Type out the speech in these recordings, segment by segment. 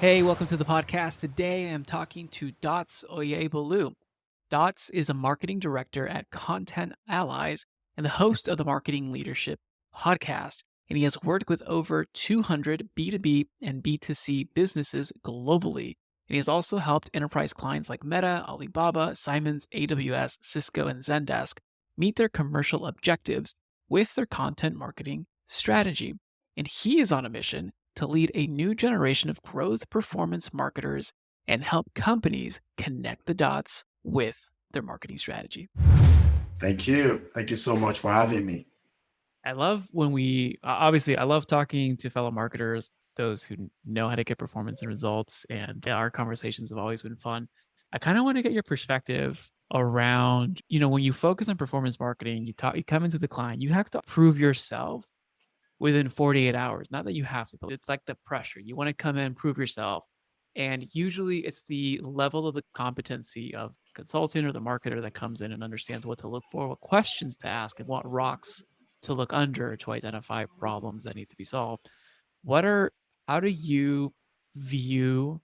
Hey, welcome to the podcast. Today I'm talking to Dots Oyebolu. Dots is a marketing director at Content Allies and the host of the Marketing Leadership podcast. And he has worked with over 200 B2B and B2C businesses globally. And he has also helped enterprise clients like Meta, Alibaba, Siemens, AWS, Cisco, and Zendesk meet their commercial objectives with their content marketing strategy. And he is on a mission to lead a new generation of growth performance marketers and help companies connect the dots with their marketing strategy. Thank you. Thank you so much for having me. I love when I love talking to fellow marketers, those who know how to get performance and results, and our conversations have always been fun. I kind of want to get your perspective around, when you focus on performance marketing, you come into the client, you have to prove yourself within 48 hours. Not that you have to, but it's like the pressure. You want to come in, prove yourself. And usually it's the level of the competency of the consultant or the marketer that comes in and understands what to look for, what questions to ask, and what rocks to look under to identify problems that need to be solved. How do you view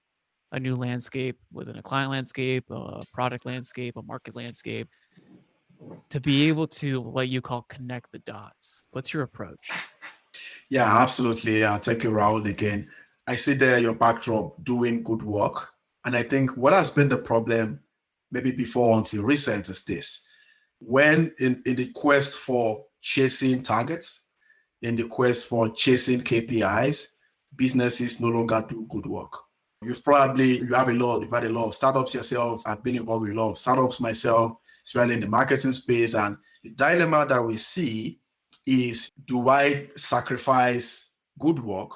a new landscape within a client landscape, a product landscape, a market landscape, to be able to what you call connect the dots? What's your approach? Yeah, absolutely. Thank you, Raul, again. I see there your backdrop doing good work. And I think what has been the problem, maybe before until recent, is this. When in the quest for chasing targets, in the quest for chasing KPIs, businesses no longer do good work. You've had a lot of startups yourself. I've been involved with a lot of startups myself, especially in the marketing space. And the dilemma that we see is, do I sacrifice good work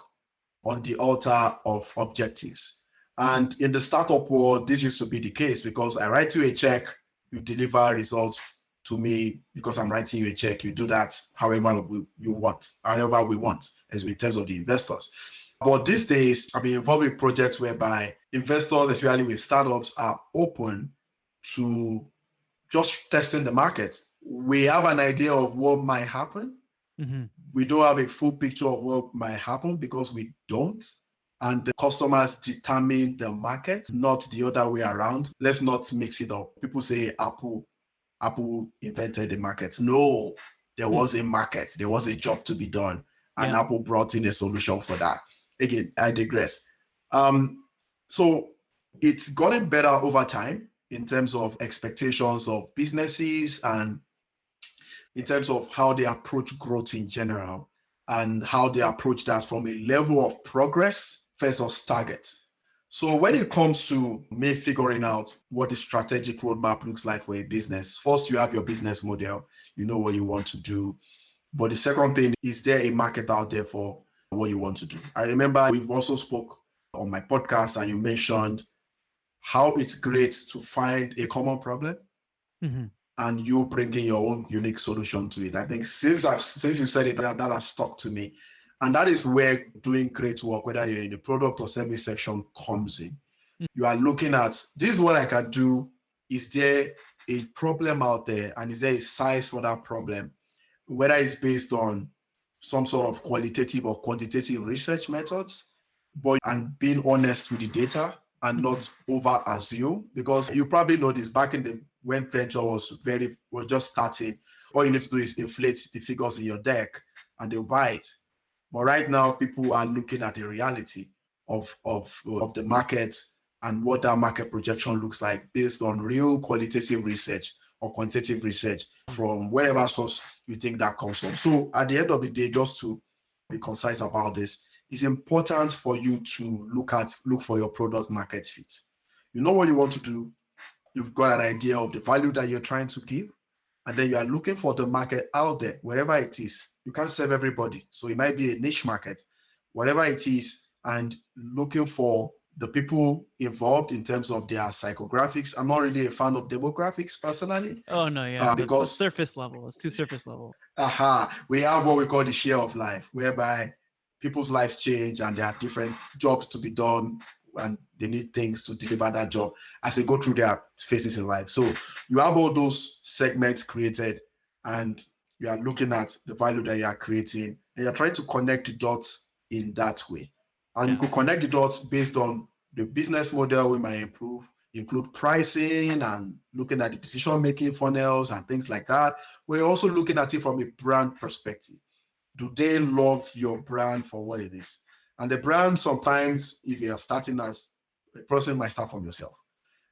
on the altar of objectives? And in the startup world, this used to be the case because I write you a check, you deliver results to me because I'm writing you a check. You do that however you want, however we want, as in terms of the investors. But these days, I've been involved with projects whereby investors, especially with startups, are open to just testing the market. We have an idea of what might happen. Mhm. We don't have a full picture of what might happen because we don't. And the customers determine the market, not the other way around. Let's not mix it up. People say Apple invented the market. No, there Hmm. was a market. There was a job to be done. And Yeah. Apple brought in a solution for that. Again, I digress. So it's gotten better over time in terms of expectations of businesses and in terms of how they approach growth in general and how they approach that from a level of progress versus target. So when it comes to me figuring out what the strategic roadmap looks like for a business, first you have your business model, you know what you want to do. But the second thing, is there a market out there for what you want to do? I remember we've also spoke on my podcast and you mentioned how it's great to find a common problem Mhm. and you bringing your own unique solution to it. I think since you said it, that has stuck to me. And that is where doing great work, whether you're in the product or service section, comes in. Mm. You are looking at, this is what I can do. Is there a problem out there? And is there a size for that problem? Whether it's based on some sort of qualitative or quantitative research methods, but and being honest with the data and Mhm. not over assume, because you probably noticed back in the when venture was just starting, all you need to do is inflate the figures in your deck and they'll buy it. But right now, people are looking at the reality of the market and what that market projection looks like based on real qualitative research or quantitative research from wherever source you think that comes from. So at the end of the day, just to be concise about this, it's important for you to look for your product market fit. You know what you want to do, you've got an idea of the value that you're trying to give, and then you are looking for the market out there, wherever it is. You can't serve everybody. So it might be a niche market, whatever it is, and looking for the people involved in terms of their psychographics. I'm not really a fan of demographics personally, Oh, no, yeah, that's because surface level. It's too surface level. we have what we call the share of life, whereby people's lives change and there are different jobs to be done and they need things to deliver that job as they go through their phases in life. So you have all those segments created and you are looking at the value that you are creating and you're trying to connect the dots in that way. And you Yeah. could connect the dots based on the business model we might include pricing and looking at the decision-making funnels and things like that. We're also looking at it from a brand perspective. Do they love your brand for what it is? And the brand, sometimes, if you're starting as a person, might start from yourself.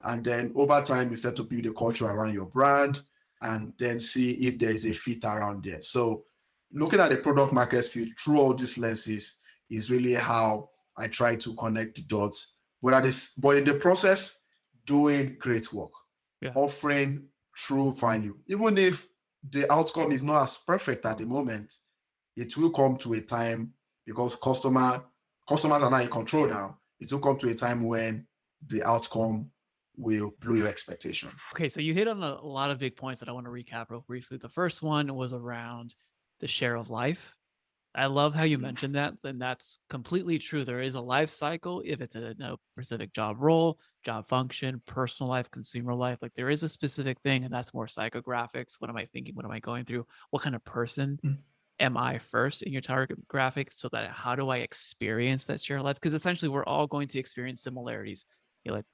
And then over time, you start to build a culture around your brand and then see if there is a fit around there. So looking at the product market fit through all these lenses is really how I try to connect the dots. But in the process, doing great work, Yeah. offering true value. Even if the outcome is not as perfect at the moment, it will come to a time, because customers are not in control now. It will come to a time when the outcome will blow your expectation. Okay, so you hit on a lot of big points that I want to recap real briefly. The first one was around the share of life. I love how you mentioned that, and that's completely true. There is a life cycle if it's a specific job role, job function, personal life, consumer life. Like there is a specific thing, and that's more psychographics. What am I thinking? What am I going through? What kind of person am I first in your target graphic? So that how do I experience that share of life? Because essentially, we're all going to experience similarities. Like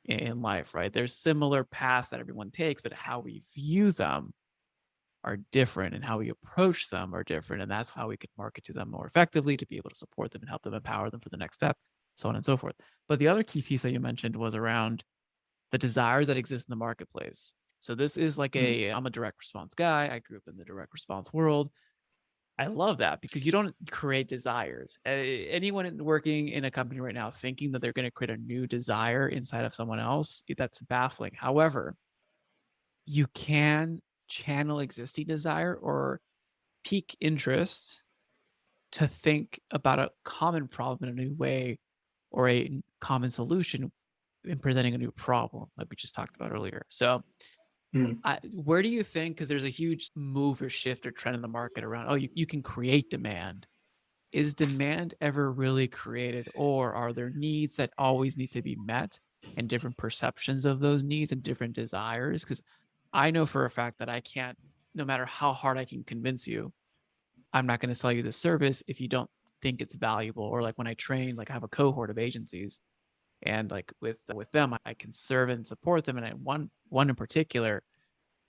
in life, right? There's similar paths that everyone takes, but how we view them are different and how we approach them are different. And that's how we can market to them more effectively to be able to support them and help them empower them for the next step, so on and so forth. But the other key piece that you mentioned was around the desires that exist in the marketplace. So this is like I'm a direct response guy. I grew up in the direct response world. I love that because you don't create desires. Anyone working in a company right now thinking that they're going to create a new desire inside of someone else, that's baffling. However, you can channel existing desire or pique interest to think about a common problem in a new way or a common solution in presenting a new problem, like we just talked about earlier. So where do you think, because there's a huge move or shift or trend in the market around, oh, you can create demand. Is demand ever really created, or are there needs that always need to be met and different perceptions of those needs and different desires? Because I know for a fact that I can't, no matter how hard I can convince you, I'm not going to sell you this service if you don't think it's valuable. Or like when I train, like I have a cohort of agencies, and like with them, I can serve and support them. And one in particular,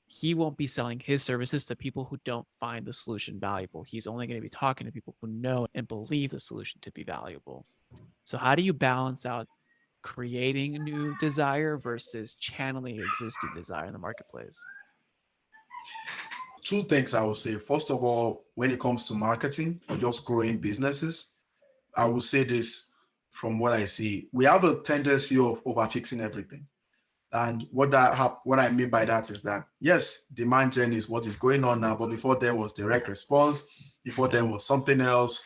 he won't be selling his services to people who don't find the solution valuable. He's only going to be talking to people who know and believe the solution to be valuable. So how do you balance out creating a new desire versus channeling existing desire in the marketplace? Two things I would say. First of all, when it comes to marketing or just growing businesses, I will say this from what I see. We have a tendency of overfixing everything. And what I mean by that is that, yes, demand gen is what is going on now, but before there was direct response, before there was something else.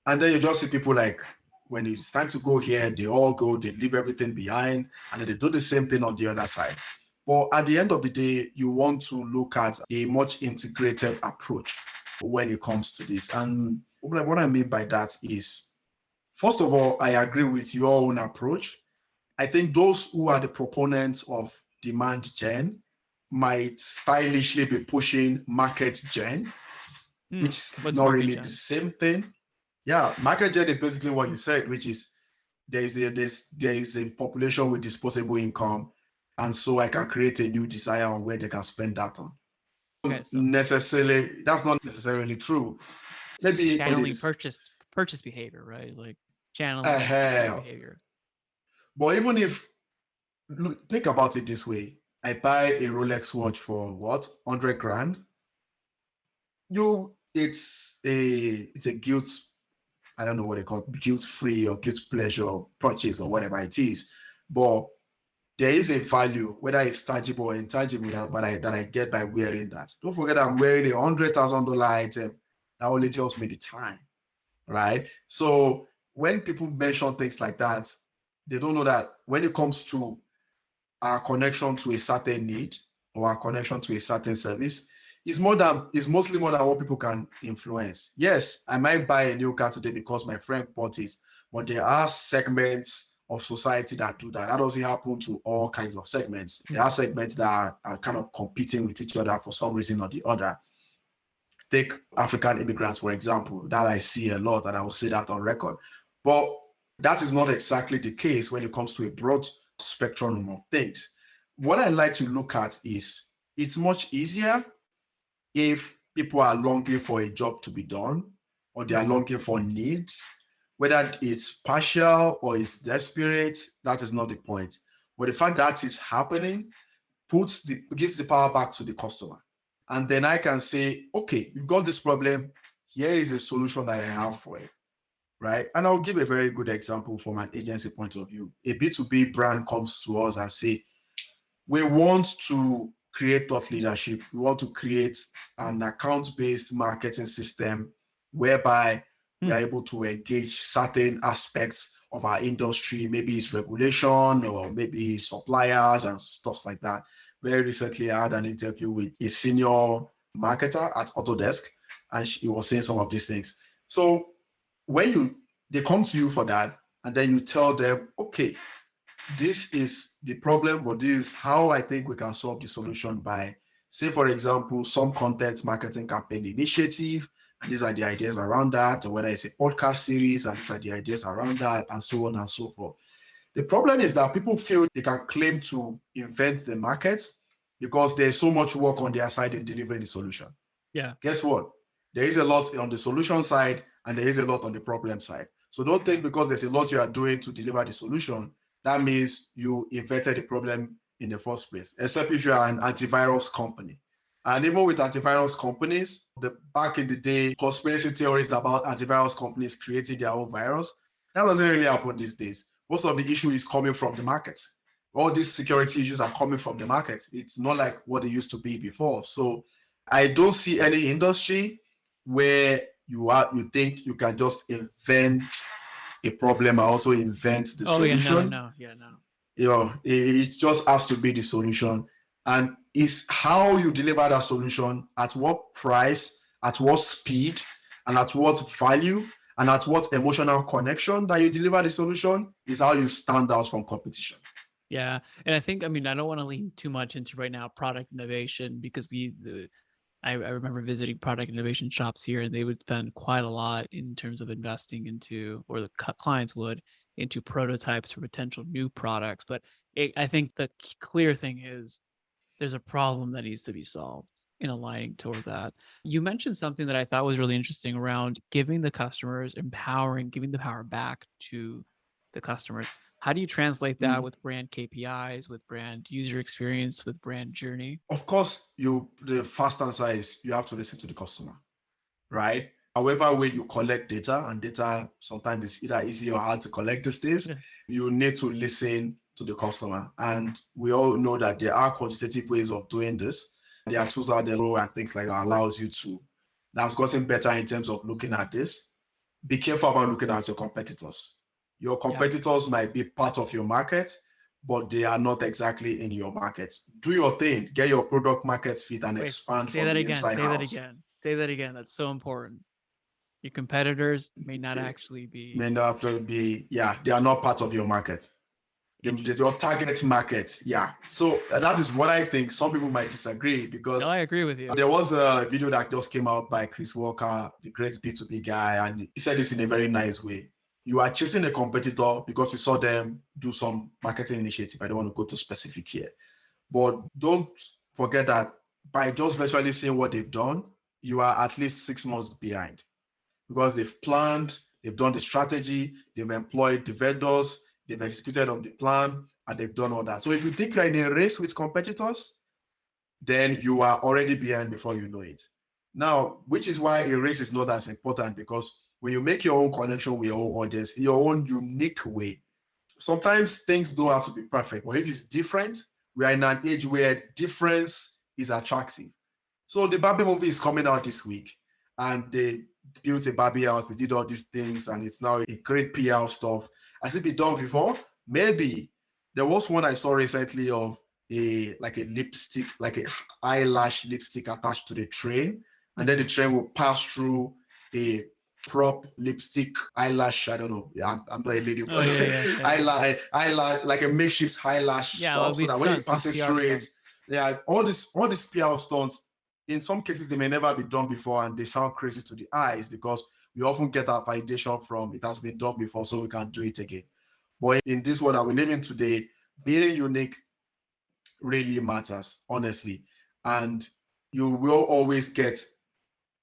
And then you just see people like, when it's time to go here, they all go, they leave everything behind, and then they do the same thing on the other side. But at the end of the day, you want to look at a much integrated approach when it comes to this. And what I mean by that is, first of all, I agree with your own approach. I think those who are the proponents of demand gen might stylishly be pushing market gen, which is What's not market really the gen? same thing. Yeah, market gen is basically what you said, which is there is a population with disposable income, and so I can create a new desire on where they can spend that on. Okay, so Necessarily, that's not necessarily true. it's just Maybe it channeling is. purchase behavior, right? Like channeling like consumer Uh, behavior. but even if look, think about it this way: I buy a Rolex watch for what, 100 grand. It's a guilt. I don't know what they call it, guilt-free or guilt pleasure purchase or whatever it is, but there is a value, whether it's tangible or intangible, that I get by wearing that. Don't forget, I'm wearing $100,000 item that only tells me the time, right? So when people mention things like that, they don't know that when it comes to our connection to a certain need or our connection to a certain service, it's mostly more than what people can influence. Yes, I might buy a new car today because my friend bought it, but there are segments of society that do that. That doesn't happen to all kinds of segments. There are segments that are kind of competing with each other for some reason or the other. Take African immigrants, for example, that I see a lot, and I will say that on record. But that is not exactly the case when it comes to a broad spectrum of things. What I like to look at is it's much easier if people are longing for a job to be done or they are longing for needs, whether it's partial or it's desperate, that is not the point. But the fact that it's happening gives the power back to the customer. And then I can say, okay, you've got this problem. Here is a solution that I have for it. Right. And I'll give a very good example from an agency point of view. A B2B brand comes to us and say, we want to create thought leadership. We want to create an account-based marketing system whereby we are able to engage certain aspects of our industry. Maybe it's regulation or maybe suppliers and stuff like that. Very recently, I had an interview with a senior marketer at Autodesk, and she was saying some of these things. So when they come to you for that, and then you tell them, okay, this is the problem, but this is how I think we can solve the solution by, say, for example, some content marketing campaign initiative, and these are the ideas around that, or whether it's a podcast series, and these are the ideas around that, and so on and so forth. The problem is that people feel they can claim to invent the market because there's so much work on their side in delivering the solution. Yeah. Guess what? There is a lot on the solution side and there is a lot on the problem side. So don't think because there's a lot you are doing to deliver the solution, that means you invented the problem in the first place, except if you are an antivirus company. And even with antivirus companies, back in the day, conspiracy theories about antivirus companies creating their own virus, that doesn't really happen these days. Most of the issue is coming from the market. All these security issues are coming from the market. It's not like what it used to be before. So I don't see any industry where you think you can just invent a problem and also invent the solution. No. You know, it just has to be the solution. And it's how you deliver that solution, at what price, at what speed, and at what value, and at what emotional connection that you deliver the solution is how you stand out from competition. Yeah. And I think, I don't want to lean too much into right now product innovation because I remember visiting product innovation shops here and they would spend quite a lot in terms of investing into, or the clients would, into prototypes for potential new products. But I think the clear thing is there's a problem that needs to be solved in aligning toward that. You mentioned something that I thought was really interesting around giving the customers, giving the power back to the customers. How do you translate that with brand KPIs, with brand user experience, with brand journey? Of course, the first answer is you have to listen to the customer, right? However way you collect data, and data sometimes is either easy or hard to collect these days, you need to listen to the customer. And we all know that there are quantitative ways of doing this. There are tools out there and things like that allows you to. That's gotten better in terms of looking at this. Be careful about looking at your competitors. Your competitors might be part of your market, but they are not exactly in your market. Do your thing, get your product market fit and expand from the inside out. Say that again. That's so important. Your competitors may not actually be. May not be, they are not part of your market. Your target market. Yeah. So that is what I think. Some people might disagree because I agree with you. There was a video that just came out by Chris Walker, the great B2B guy, and he said this in a very nice way. You are chasing a competitor because you saw them do some marketing initiative. I don't want to go to specific here, but don't forget that by just virtually seeing what they've done, you are at least 6 months behind because they've planned, they've done the strategy, they've employed the vendors, they've executed on the plan, and they've done all that. So if you think you're in a race with competitors, then you are already behind before you know it. Now, which is why a race is not as important, because when you make your own connection with your own audience, your own unique way, sometimes things don't have to be perfect, but if it's different, we are in an age where difference is attractive. So the Barbie movie is coming out this week, and they built a Barbie house, they did all these things, and it's now a great PR stuff. Has it been done before? Maybe. There was one I saw recently of a lipstick, like a eyelash lipstick attached to the train, and then the train will pass through a prop lipstick eyelash. I don't know. Yeah, I'm not a lady, but eyelash, like a makeshift eyelash stuff, so that when it passes through it, all these PR stunts. In some cases, they may never be done before, and they sound crazy to the eyes because we often get our validation from it has been done before, so we can do it again. But in this world that we live in today, being unique really matters, honestly. And you will always get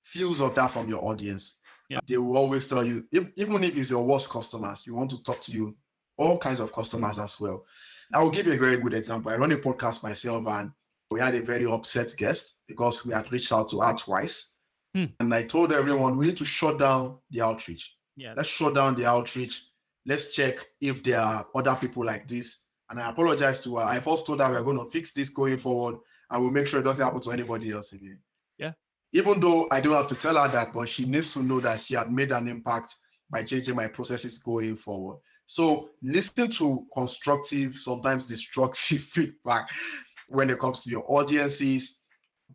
feels of that from your audience. Yeah. They will always tell you, even if it's your worst customers, you want to talk to you, all kinds of customers as well. I will give you a very good example. I run a podcast myself, and we had a very upset guest because we had reached out to her twice. And I told everyone, we need to shut down the outreach. Yeah. Let's shut down the outreach. Let's check if there are other people like this. And I apologized to her. I first told her we're going to fix this going forward, and we'll make sure it doesn't happen to anybody else again. Yeah. Even though I don't have to tell her that, but she needs to know that she had made an impact by changing my processes going forward. So listen to constructive, sometimes destructive feedback when it comes to your audiences.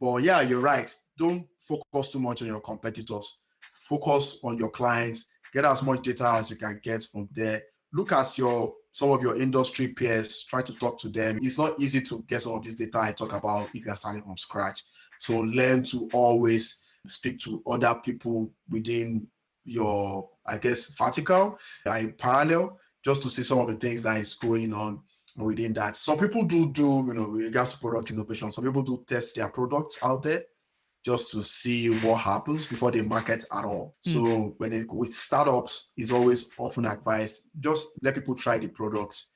But yeah, you're right. Don't focus too much on your competitors. Focus on your clients. Get as much data as you can get from there. Look at some of your industry peers. Try to talk to them. It's not easy to get some of this data I talk about if you're starting from scratch. So learn to always speak to other people within your, I guess, vertical, parallel, just to see some of the things that is going on within that. Some people do, with regards to product innovation, some people do test their products out there just to see what happens before they market at all. So with startups, it's always often advised, just let people try the products,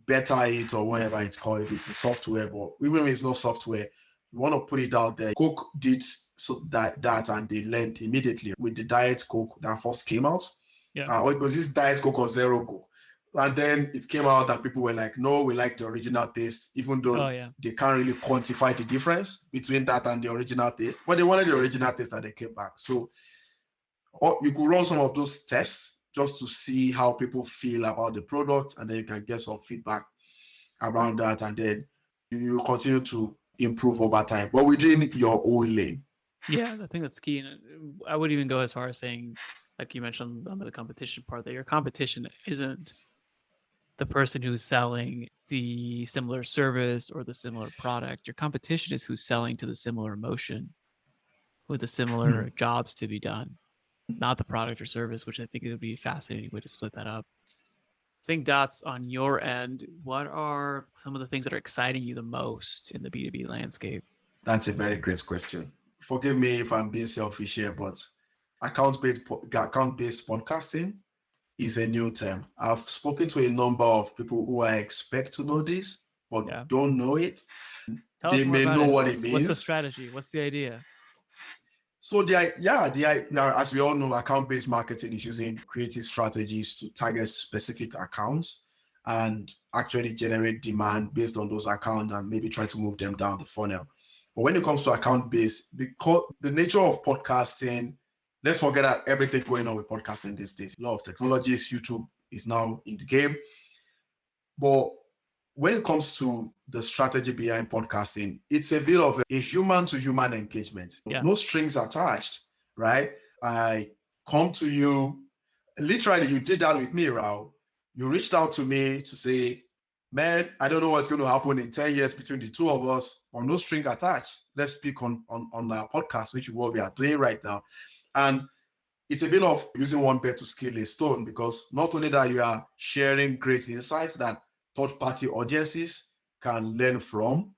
better it or whatever it's called, if it's a software, but even if it's not software, you want to put it out there. Coke did that and they learned immediately with the Diet Coke that first came out. Yeah. It was this Diet Coke or Zero Coke. And then it came out that people were like, no, we like the original taste, even though they can't really quantify the difference between that and the original taste. But they wanted the original taste and they came back. So you could run some of those tests just to see how people feel about the product, and then you can get some feedback around that, and then you continue to improve over time, but within your own lane. Yeah, I think that's key. And I would even go as far as saying, like you mentioned on the competition part, that your competition isn't the person who's selling the similar service or the similar product. Your competition is who's selling to the similar emotion with the similar jobs to be done, not the product or service, which I think it would be a fascinating way to split that up. I think, Dots, on your end, what are some of the things that are exciting you the most in the B2B landscape? That's a very great question. Forgive me if I'm being selfish here, but account-based podcasting is a new term. I've spoken to a number of people who I expect to know this, but don't know it. Tell they us more may about know it. what it means. What's the strategy? What's the idea? So now, as we all know, account-based marketing is using creative strategies to target specific accounts and actually generate demand based on those accounts and maybe try to move them down the funnel. But when it comes to account-based, because the nature of podcasting, let's forget that everything going on with podcasting these days. A lot of technologies, YouTube is now in the game. But when it comes to the strategy behind podcasting, it's a bit of a human-to-human engagement. No strings attached, right? I come to you. Literally, you did that with me, Raul. You reached out to me to say, man, I don't know what's going to happen in 10 years between the two of us, or no string attached. Let's speak on our podcast, which is what we are doing right now. And it's a bit of using one bird to scale a stone, because not only that you are sharing great insights that third-party audiences can learn from,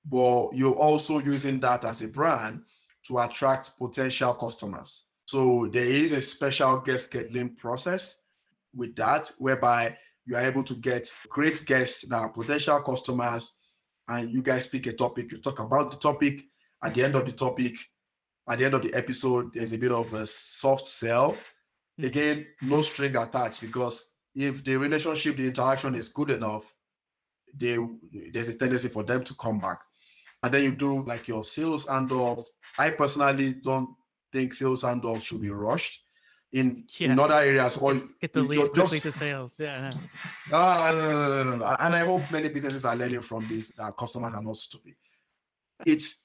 but you're also using that as a brand to attract potential customers. So there is a special guest scheduling process with that, whereby you are able to get great guests that are potential customers, and you guys pick a topic, you talk about the topic. At the end of the episode, there's a bit of a soft sell. Again, no string attached, because if the relationship, the interaction is good enough, there's a tendency for them to come back. And then you do like your sales handoff. I personally don't think sales handoff should be rushed. In other areas, or get the lead quickly to sales. No. And I hope many businesses are learning from this, that customers are not stupid. It's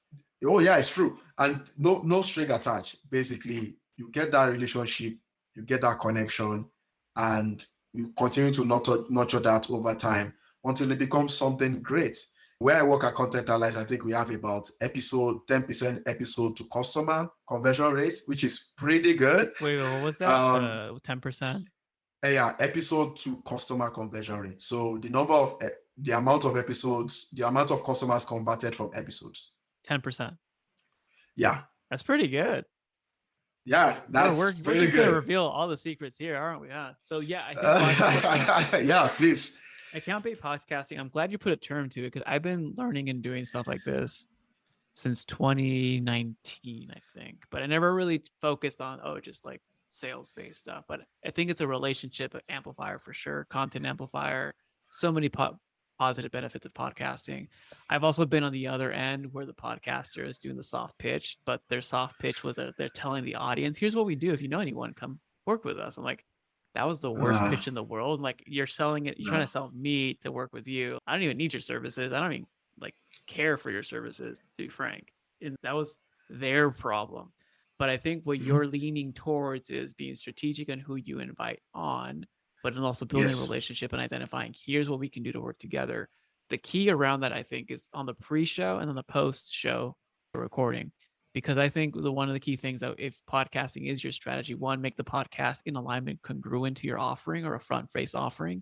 true. And no string attached. Basically, you get that relationship, you get that connection, and you continue to nurture that over time until it becomes something great. Where I work at Content Allies, I think we have about 10% episode to customer conversion rates, which is pretty good. Wait, what was that? Um, 10%? yeah, episode to customer conversion rate. So the amount of episodes, the amount of customers converted from episodes. 10%. Yeah. That's pretty good. Yeah, We're that's pretty just gonna good. reveal all the secrets here, aren't we? Huh? So yeah, I think podcasting, Yeah, please. account-based podcasting. I'm glad you put a term to it because I've been learning and doing stuff like this since 2019, I think. But I never really focused on just like sales-based stuff. But I think it's a relationship amplifier for sure, content amplifier. So many positive benefits of podcasting. I've also been on the other end where the podcaster is doing the soft pitch, but their soft pitch was they're telling the audience, "Here's what we do. If you know anyone, come work with us." I'm like, that was the worst pitch in the world. Like you're selling it, you're trying to sell me to work with you. I don't even need your services. I don't even like care for your services, to be frank. And that was their problem. But I think what you're leaning towards is being strategic on who you invite on, but then also building a relationship and identifying here's what we can do to work together. The key around that, I think, is on the pre-show and then the post-show recording. Because I think one of the key things that if podcasting is your strategy, one, make the podcast in alignment congruent to your offering or a front face offering.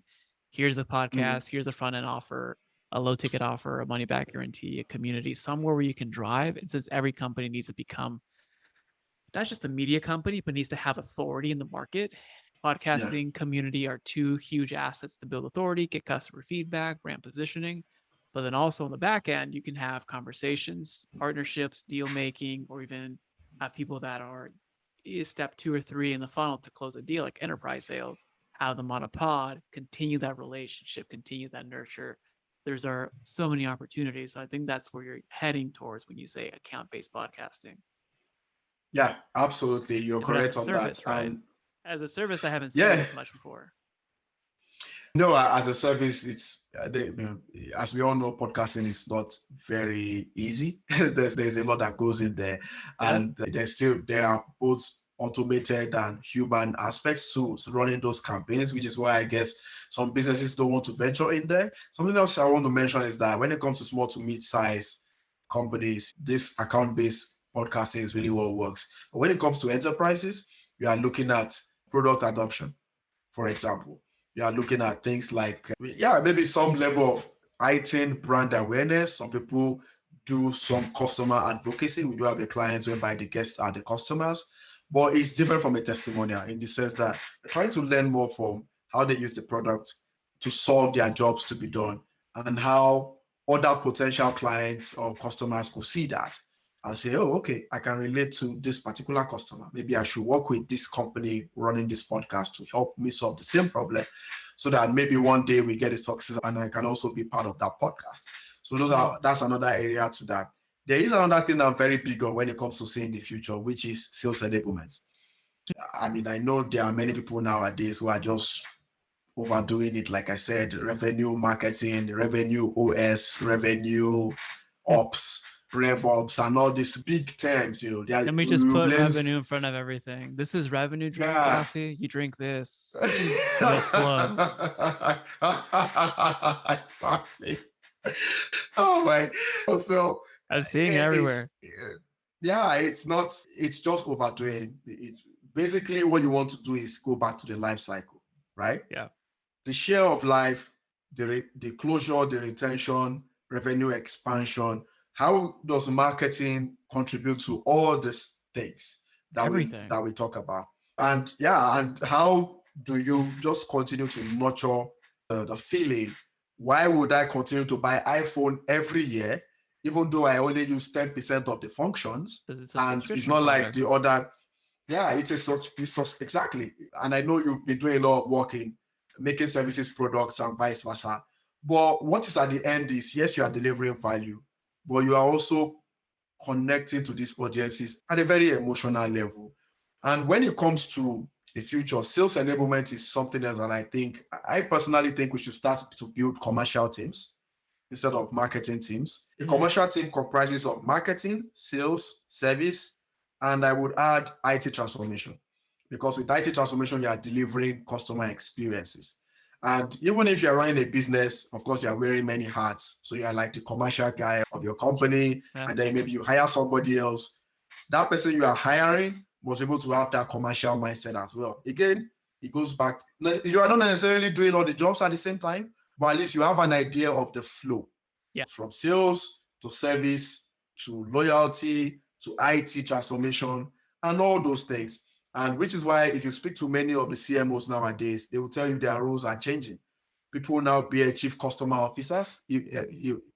Here's a podcast, here's a front end offer, a low ticket offer, a money back guarantee, a community, somewhere where you can drive. And since every company needs to become not just a media company, but needs to have authority in the market, podcasting community are two huge assets to build authority, get customer feedback, brand positioning. But then also on the back end, you can have conversations, partnerships, deal making, or even have people that are step 2 or 3 in the funnel to close a deal, like enterprise sales, have them on a pod, continue that relationship, continue that nurture. There's so many opportunities. So I think that's where you're heading towards when you say account-based podcasting. Yeah, absolutely. You're But as a correct on service, that. right? As a service, I haven't seen it Yeah, as much before. no, as a service, it's as we all know, podcasting is not very easy. There's a lot that goes in there, and there are both automated and human aspects to running those campaigns, which is why I guess some businesses don't want to venture in there. Something else I want to mention is that when it comes to small to mid-size companies, this account-based podcasting is really what works. But when it comes to enterprises, you are looking at product adoption, for example. You are looking at things like, maybe some level of heightened brand awareness. Some people do some customer advocacy. We do have the clients whereby the guests are the customers, but it's different from a testimonial in the sense that they're trying to learn more from how they use the product to solve their jobs to be done and how other potential clients or customers could see that and say, oh, okay, I can relate to this particular customer. Maybe I should work with this company running this podcast to help me solve the same problem so that maybe one day we get a success and I can also be part of that podcast. So that's another area to that. There is another thing I'm very big on when it comes to seeing the future, which is sales enablement. I mean, I know there are many people nowadays who are just overdoing it. Like I said, revenue marketing, revenue OS, revenue ops, RevOps, and all these big terms, Let me just put revenue in front of everything. This is revenue drink coffee. You drink this. And it flows. Exactly. Oh my. So I'm seeing it everywhere. It's just overdoing. Basically what you want to do is go back to the life cycle, right? Yeah. The share of life, the closure, the retention, revenue expansion. How does marketing contribute to all these things that we talk about? And how do you just continue to nurture the feeling? Why would I continue to buy iPhone every year, even though I only use 10% of the functions? And it's not like the other. Yeah, it's exactly. And I know you've been doing a lot of work in making services products and vice versa. But what is at the end is, yes, you are delivering value, but you are also connecting to these audiences at a very emotional level. And when it comes to the future, sales enablement is something else that I personally think we should start to build commercial teams instead of marketing teams. A commercial team comprises of marketing, sales, service, and I would add IT transformation. Because with IT transformation, you are delivering customer experiences. And even if you're running a business, of course, you're wearing many hats. So you're like the commercial guy of your company, Yeah. and then maybe you hire somebody else. That person you are hiring was able to have that commercial mindset as well. Again, it goes back. You are not necessarily doing all the jobs at the same time, but at least you have an idea of the flow Yeah. from sales to service to loyalty to IT transformation and all those things. And which is why if you speak to many of the CMOs nowadays, they will tell you their roles are changing. People now be a chief customer officers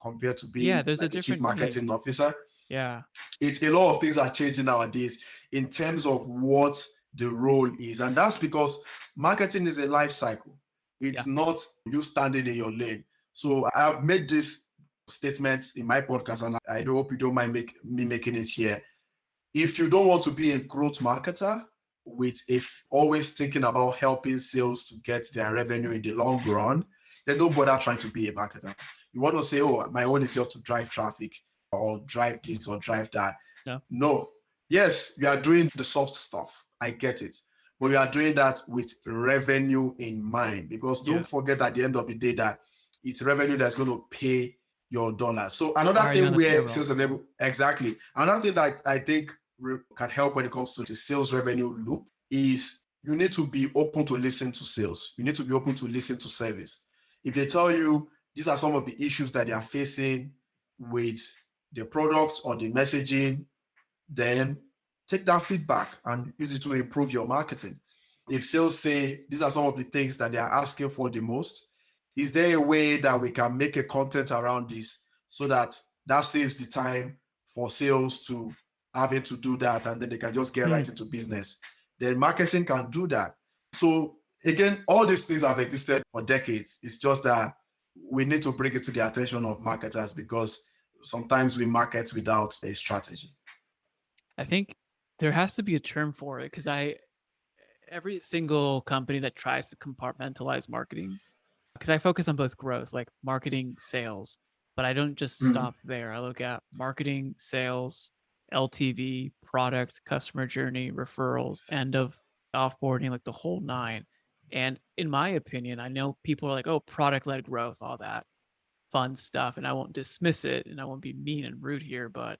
compared to Yeah. being There's a like a chief different name. marketing officer. Yeah. It's a lot of things are changing nowadays in terms of what the role is. And that's because marketing is a life cycle. Yeah. It's not you standing in your lane. So I've made this statements in my podcast, and I hope you don't mind me making it here. If you don't want to be a growth marketer with if always thinking about helping sales to get their revenue in the long run, then don't bother trying to be a marketer. You want to say, oh, my own is just to drive traffic or drive this or drive that. No. No. Yes, you are doing the soft stuff. I get it. But you are doing that with revenue in mind, because Yeah. don't forget at the end of the day that it's revenue that's going to pay your dollars. So another Are you on thing the where payroll? sales enable, exactly. Another thing that I think can help when it comes to the sales revenue loop is you need to be open to listen to sales. You need to be open to listen to service. If they tell you these are some of the issues that they are facing with the products or the messaging, then take that feedback and use it to improve your marketing. If sales say these are some of the things that they are asking for the most, is there a way that we can make a content around this so that that saves the time for sales to having to do that, and then they can just get right into business? Then marketing can do that. So again, all these things have existed for decades. It's just that we need to bring it to the attention of marketers, because sometimes we market without a strategy. I think there has to be a term for it because every single company that tries to compartmentalize marketing, because I focus on both growth, like marketing, sales, but I don't just Mm. stop there. I look at marketing, sales, LTV, product, customer journey, referrals, end of offboarding, like the whole nine. And in my opinion, I know people are like, oh, product led growth, all that fun stuff. And I won't dismiss it and I won't be mean and rude here, but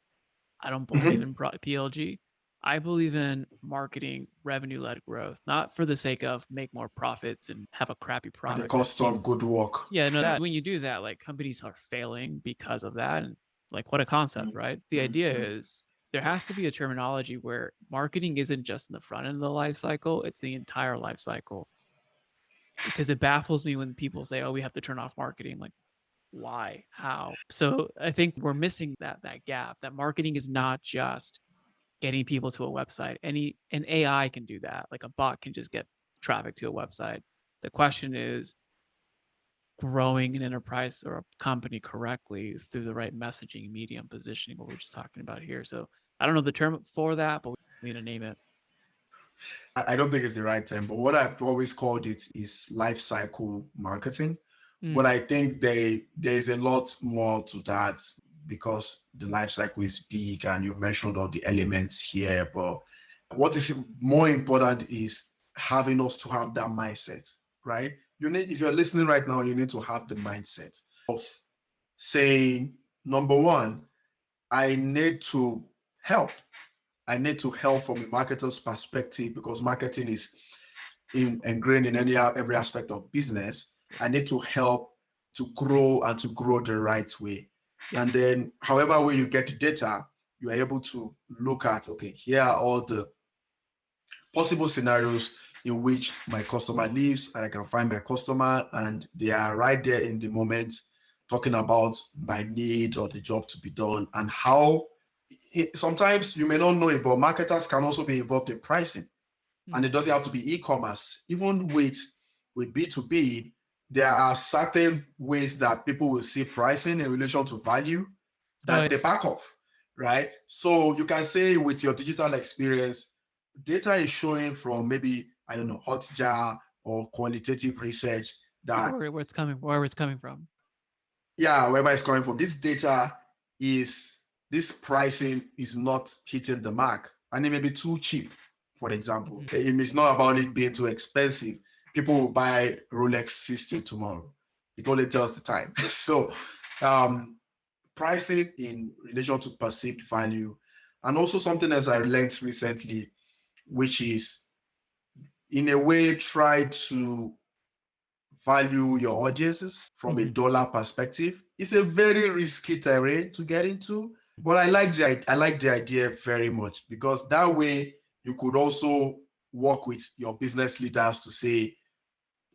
I don't believe Mhm. in PLG. I believe in marketing revenue led growth, not for the sake of make more profits and have a crappy At the product that cost seems. of good work. Yeah, no, that when you do that, like companies are failing because of that. And like, what a concept, Mm, right? The mm, idea mm. is there has to be a terminology where marketing isn't just in the front end of the life cycle, it's the entire life cycle. Because it baffles me when people say, oh, we have to turn off marketing. Like, why? How? So I think we're missing that gap. That marketing is not just getting people to a website. An AI can do that. Like a bot can just get traffic to a website. The question is growing an enterprise or a company correctly through the right messaging, medium, positioning, what we're just talking about here. So I don't know the term for that, but we need to name it. I don't think it's the right term, but what I've always called it is life cycle marketing. But Mm. I think there's a lot more to that, because the life cycle is big and you've mentioned all the elements here. But what is more important is having us to have that mindset, right? You need, if you're listening right now, you need to have the mindset of saying, number one, I need to help. I need to help from a marketer's perspective, because marketing is ingrained in every aspect of business. I need to help to grow and to grow the right way. Yeah. And then, however way you get the data, you are able to look at, okay, here are all the possible scenarios in which my customer lives, and I can find my customer, and they are right there in the moment talking about my need or the job to be done, and how sometimes you may not know it, but marketers can also be involved in pricing. And Mm. it doesn't have to be e-commerce. Even with B2B, there are certain ways that people will see pricing in relation to value Oh, that they back off, right? So you can say with your digital experience, data is showing from maybe, I don't know, Hotjar or qualitative research that, where it's coming, where it's coming from. yeah, wherever it's coming from, this data is, this pricing is not hitting the mark, and it may be too cheap, for example. Mhm. It's not about it being too expensive. People will buy Rolex 60 tomorrow. It only tells the time. So um, pricing in relation to perceived value, and also something else I learned recently, which is in a way try to value your audiences from a Hmm. dollar perspective. It's a very risky terrain to get into, but I like the idea very much, because that way you could also work with your business leaders to say,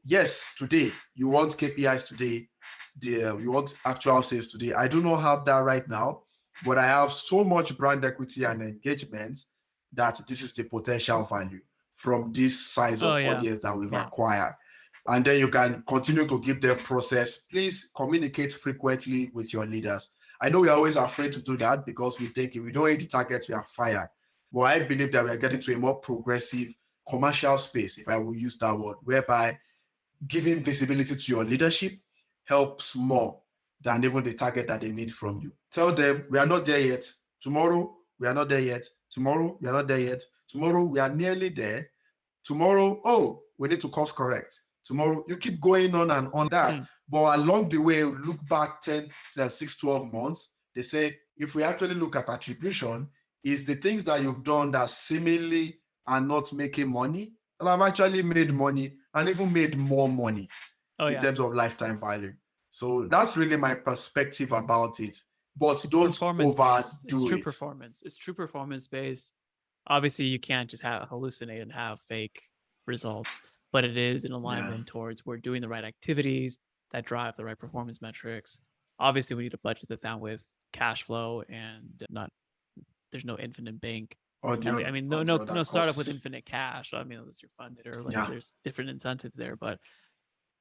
yes, today you want KPIs today, you want actual sales today. I do not have that right now, but I have so much brand equity and engagement that this is the potential value from this size Oh of yeah. audience that we've Yeah. acquired. And then you can continue to give them process. Please communicate frequently with your leaders. I know we're always afraid to do that because we think if we don't hit the targets, we are fired. But I believe that we are getting to a more progressive commercial space, if I will use that word, whereby giving visibility to your leadership helps more than even the target that they need from you. Tell them, we are not there yet. Tomorrow, we are not there yet. Tomorrow, we are not there yet. Tomorrow, we are nearly there. Tomorrow, oh, we need to course correct. Tomorrow, you keep going on and on that. Mm. But along the way, look back 10, 6, 12 months. They say, if we actually look at attribution, is the things that you've done that seemingly are not making money, and I've actually made money and even made more money Oh in yeah. terms of lifetime value. So that's really my perspective about it. But It's don't performance based. It's overdo true it. performance. It's true performance based. Obviously, you can't just hallucinate and have fake results, but it is an Yeah. alignment towards we're doing the right activities that drive the right performance metrics. Obviously, we need a budget that's down with cash flow and not there's no infinite bank. Audio, I mean, no, no, audio no that startup with costs. infinite cash. I mean, unless you're funded or like Yeah. there's different incentives there, but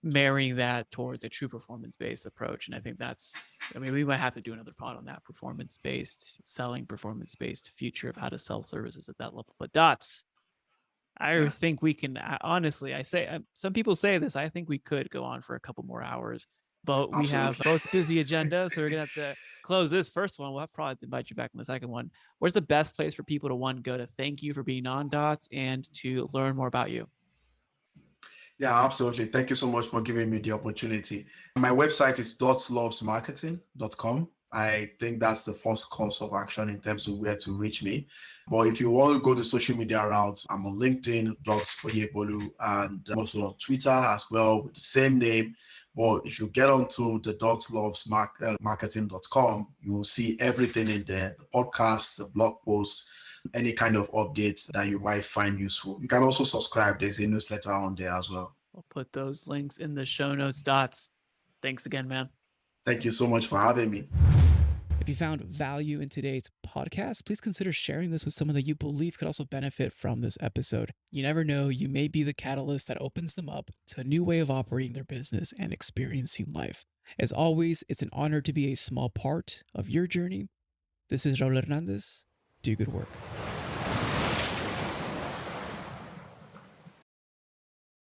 marrying that towards a true performance based approach. And I think that's, I mean, we might have to do another pod on that performance based selling, performance based future of how to sell services at that level. But Dots, I Yeah. think we can honestly, I say, some people say this, I think we could go on for a couple more hours, but we have Absolutely. both busy agendas. So we're going to have to close this first one. We'll have probably invite you back in the second one. Where's the best place for people to one go to thank you for being on Dots and to learn more about you? Yeah, absolutely. Thank you so much for giving me the opportunity. My website is dotslovesmarketing.com. I think that's the first course of action in terms of where to reach me. But if you want to go the social media route, I'm on LinkedIn, Dots Oyebolu, and I'm also on Twitter as well with the same name. But if you get onto the dotslovesmarketing.com, you will see everything in there, the podcast, the blog posts, any kind of updates that you might find useful. You can also subscribe. There's a newsletter on there as well. I'll put those links in the show notes. Dots. Thanks again, man. Thank you so much for having me. If you found value in today's podcast, please consider sharing this with someone that you believe could also benefit from this episode. You never know, you may be the catalyst that opens them up to a new way of operating their business and experiencing life. As always, it's an honor to be a small part of your journey. This is Raul Hernandez. Do good work.